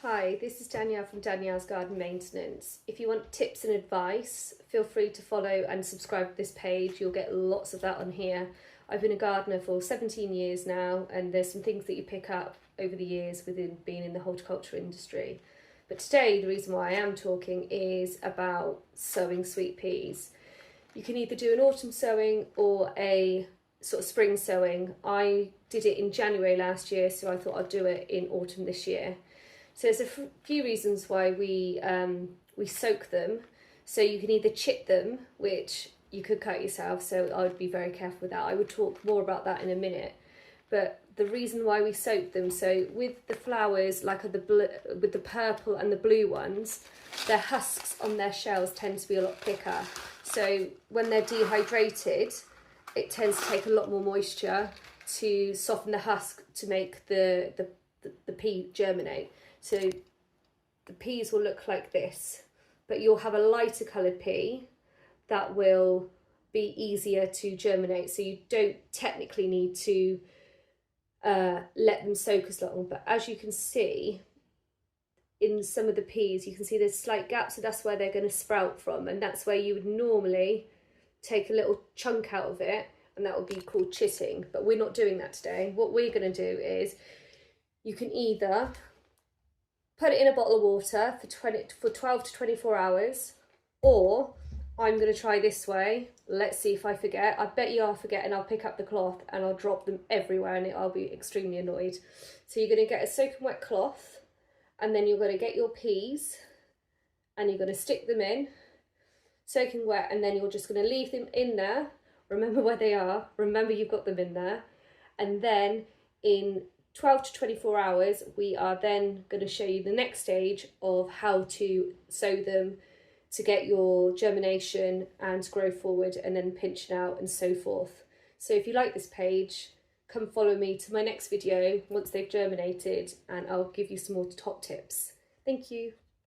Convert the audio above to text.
Hi, this is Danielle from Danielle's Garden Maintenance. If you want tips and advice, feel free to follow and subscribe to this page. You'll get lots of that on here. I've been a gardener for 17 years now, and there's some things that you pick up over the years within being in the horticulture industry. But today, the reason why I am talking is about sowing sweet peas. You can either do an autumn sowing or a sort of spring sowing. I did it in January last year, so I thought I'd do it in autumn this year. So there's a few reasons why we soak them. So you can either chip them, which you could cut yourself, so I would be very careful with that. I would talk more about that in a minute. But the reason why we soak them, so with the flowers, like with the purple and the blue ones, their husks on their shells tend to be a lot thicker. So when they're dehydrated, it tends to take a lot more moisture to soften the husk to make the pea germinate. So the peas will look like this, but you'll have a lighter coloured pea that will be easier to germinate. So you don't technically need to let them soak as long, but as you can see in some of the peas, you can see there's slight gaps, so that's where they're going to sprout from, and that's where you would normally take a little chunk out of it, and that would be called chitting. But we're not doing that today. What we're going to do is you can either put it in a bottle of water for 12 to 24 hours, or I'm going to try this way. Let's see if I forget. I bet you I'll forget, and I'll pick up the cloth and I'll drop them everywhere, and I'll be extremely annoyed. So you're going to get a soaking wet cloth, and then you're going to get your peas and you're going to stick them in soaking wet, and then you're just going to leave them in there. Remember where they are. Remember you've got them in there. And then in 12 to 24 hours, we are then going to show you the next stage of how to sow them to get your germination and grow forward, and then pinching out and so forth. So if you like this page, come follow me to my next video once they've germinated, and I'll give you some more top tips. Thank you.